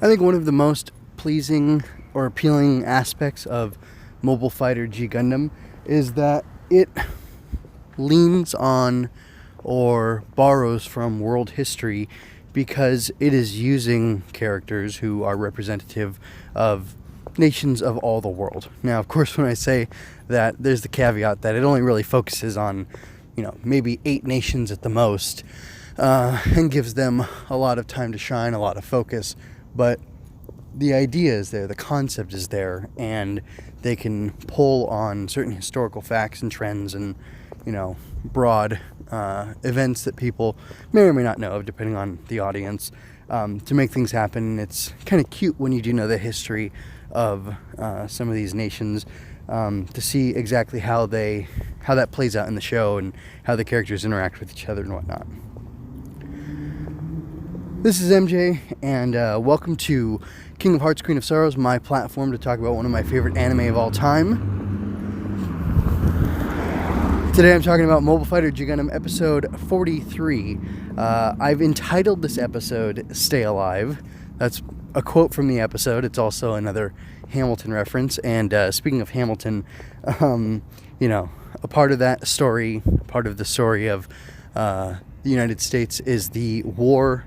I think one of the most pleasing or appealing aspects of Mobile Fighter G Gundam is that it leans on or borrows from world history because it is using characters who are representative of nations of all the world. Now, of course, when I say that, there's the caveat that it only really focuses on, maybe 8 nations at the most, and gives them a lot of time to shine, a lot of focus. But the idea is there, the concept is there, and they can pull on certain historical facts and trends and, broad events that people may or may not know of, depending on the audience, to make things happen. It's kind of cute when you do know the history of some of these nations, to see exactly how that plays out in the show and how the characters interact with each other and whatnot. This is MJ, and welcome to King of Hearts, Queen of Sorrows, my platform to talk about one of my favorite anime of all time. Today I'm talking about Mobile Fighter G Gundam episode 43. I've entitled this episode Stay Alive. That's a quote from the episode. It's also another Hamilton reference. And speaking of Hamilton, a part of that story, part of the story of the United States is the war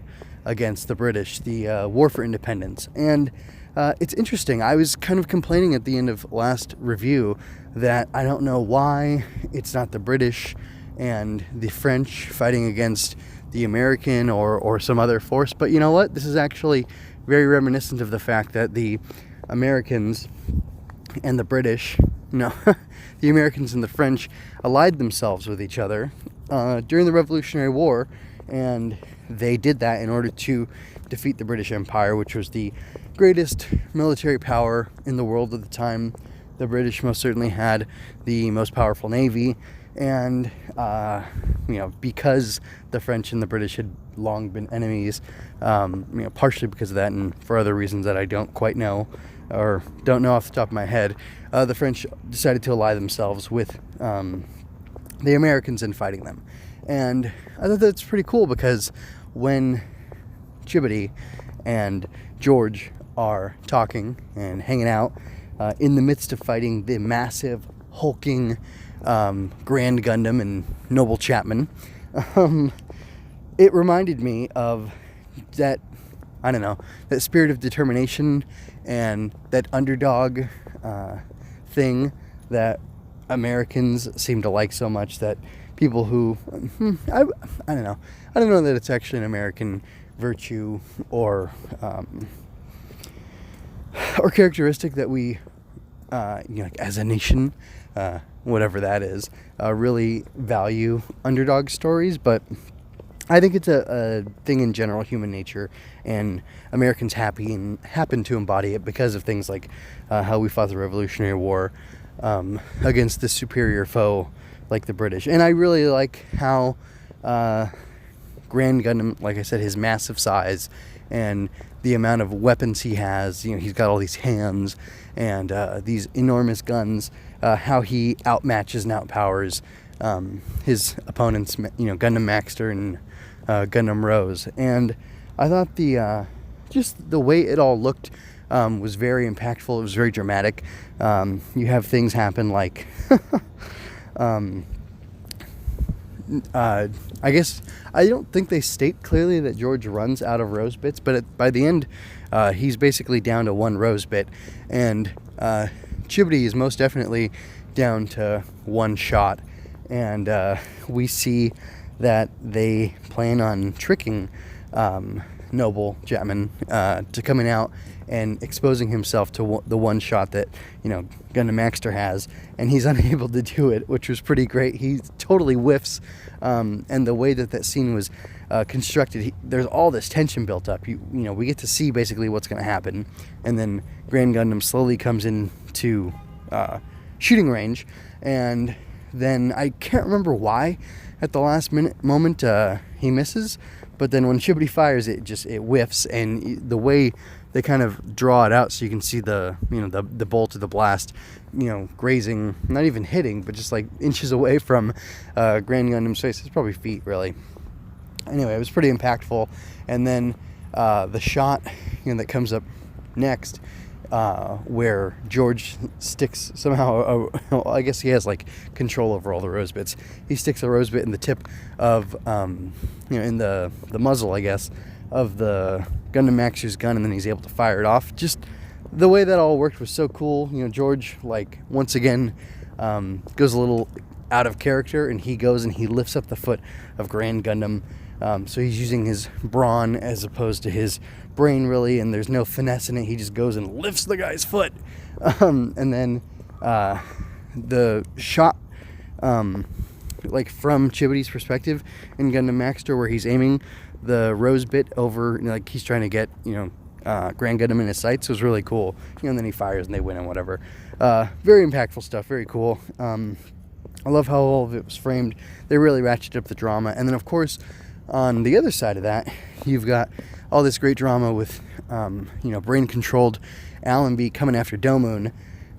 against the British, the war for independence. And it's interesting. I was kind of complaining at the end of last review that I don't know why it's not the British and the French fighting against the American or some other force. But you know what? This is actually very reminiscent of the fact that the Americans and the British, the Americans and the French allied themselves with each other during the Revolutionary War, and they did that in order to defeat the British Empire, which was the greatest military power in the world at the time. The British most certainly had the most powerful navy, and because the French and the British had long been enemies, partially because of that and for other reasons that I don't quite know or don't know off the top of my head, the French decided to ally themselves with the Americans in fighting them. And I thought that's pretty cool because when Chibodee and George are talking and hanging out in the midst of fighting the massive, hulking Grand Gundam and Noble Chapman, it reminded me of that, that spirit of determination and that underdog thing that Americans seem to like so much, that people who, I don't know that it's actually an American virtue or characteristic that we, as a nation, whatever that is, really value underdog stories. But I think it's a thing in general, human nature, and Americans happen to embody it because of things like how we fought the Revolutionary War against this superior foe like the British. And I really like how Grand Gundam, like I said, his massive size and the amount of weapons he has, he's got all these hands and these enormous guns, how he outmatches and outpowers his opponents, Gundam Maxter and Gundam Rose. And I thought just the way it all looked was very impactful. It was very dramatic. You have things happen like I guess I don't think they state clearly that George runs out of rose bits, but by the end he's basically down to 1 rose bit, and Chibodee is most definitely down to 1 shot, and we see that they plan on tricking Noble Chapman to coming out and exposing himself to the 1 shot that Gundam Maxter has, and he's unable to do it, which was pretty great. He totally whiffs, and the way that scene was constructed, there's all this tension built up. We get to see basically what's going to happen, and then Grand Gundam slowly comes into shooting range, and then I can't remember why at the last moment he misses, but then when Chibodee fires, it whiffs, and the way they kind of draw it out so you can see the bolt of the blast, grazing, not even hitting, but just like inches away from Grand Gundam's face. It's probably feet, really. Anyway, it was pretty impactful. And then the shot, that comes up next, where George sticks somehow, I guess he has like control over all the rose bits. He sticks a rose bit in the tip of, in the muzzle, I guess, of the Gundam Master's gun, and then he's able to fire it off. Just the way that all worked was so cool. George, like, once again, goes a little out of character, and he goes and he lifts up the foot of Grand Gundam. So he's using his brawn as opposed to his brain, really, and there's no finesse in it. He just goes and lifts the guy's foot. And then the shot, like from Chibodee's perspective in Gundam Maxter, where he's aiming the rose bit over, like he's trying to get, Grand Gundam in his sights, was really cool. And then he fires and they win and whatever. Very impactful stuff, very cool. I love how all of it was framed. They really ratcheted up the drama. And then, of course, on the other side of that, you've got all this great drama with, brain-controlled Allenby coming after Domon,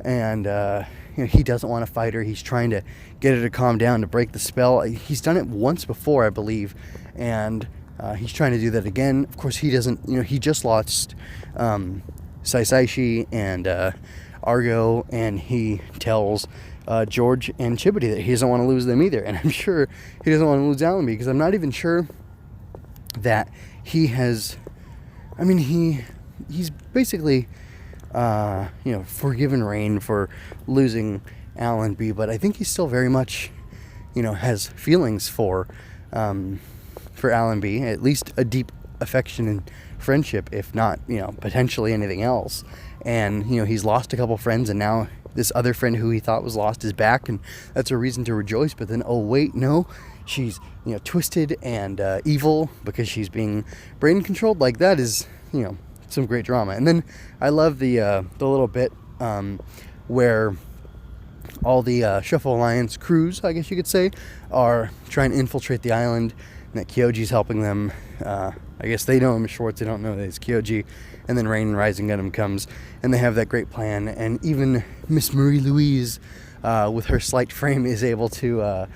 and he doesn't want to fight her. He's trying to get her to calm down, to break the spell. He's done it once before, I believe, and he's trying to do that again. Of course, he doesn't. He just lost Saisaishi and Argo, and he tells George and Chibodee that he doesn't want to lose them either. And I'm sure he doesn't want to lose Allenby, because I'm not even sure that he has. I mean, he's basically forgiven Rain for losing Allenby, but I think he still very much has feelings for Allenby, at least a deep affection and friendship, if not potentially anything else. And he's lost a couple friends, and now this other friend who he thought was lost is back, and that's a reason to rejoice. But then, oh wait, no, she's twisted and evil because she's being brain controlled. Like, that is some great drama. And then I love the little bit where all the Shuffle Alliance crews, I guess you could say, are trying to infiltrate the island, and that Kyoji's helping them. I guess they know him as Schwartz, they don't know that it's Kyoji. And then Rain and Rising Gundam comes, and they have that great plan. And even Miss Marie Louise, with her slight frame, is able to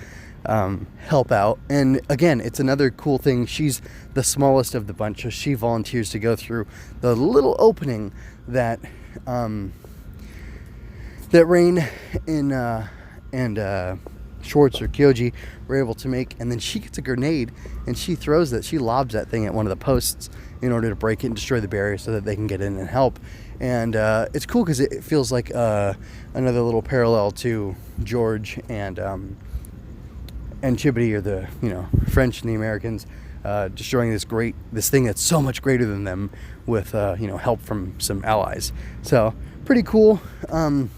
help out. And again, it's another cool thing. She's the smallest of the bunch, so she volunteers to go through the little opening that Rain and Schwartz or Kyoji were able to make. And then she gets a grenade, and she throws that. She lobs that thing at one of the posts in order to break it and destroy the barrier so that they can get in and help. And it's cool because it feels like another little parallel to George and Chibodee, or the French and the Americans, destroying this thing that's so much greater than them with help from some allies. So pretty cool. I mean,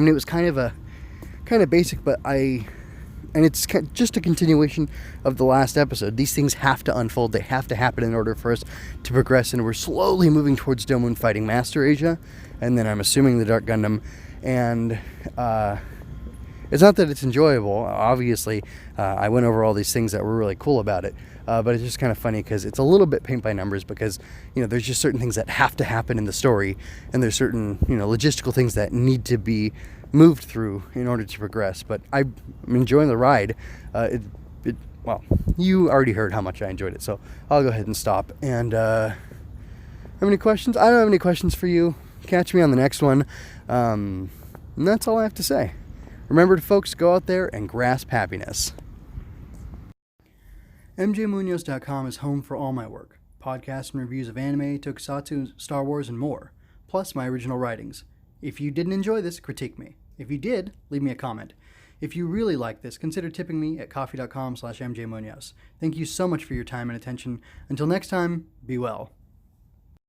it was kind of basic, but it's just a continuation of the last episode. These things have to unfold. They have to happen in order for us to progress, and we're slowly moving towards Domon fighting Master Asia, and then I'm assuming the Dark Gundam. And it's not that it's enjoyable. Obviously, I went over all these things that were really cool about it, but it's just kind of funny because it's a little bit paint by numbers, because there's just certain things that have to happen in the story, and there's certain logistical things that need to be moved through in order to progress. But I'm enjoying the ride. Well, you already heard how much I enjoyed it, so I'll go ahead and stop. And have any questions? I don't have any questions for you. Catch me on the next one. And that's all I have to say. Remember, folks, go out there and grasp happiness. MJMunoz.com is home for all my work. Podcasts and reviews of anime, tokusatsu, Star Wars, and more. Plus my original writings. If you didn't enjoy this, critique me. If you did, leave me a comment. If you really like this, consider tipping me at coffee.com/MJMunoz. Thank you so much for your time and attention. Until next time, be well.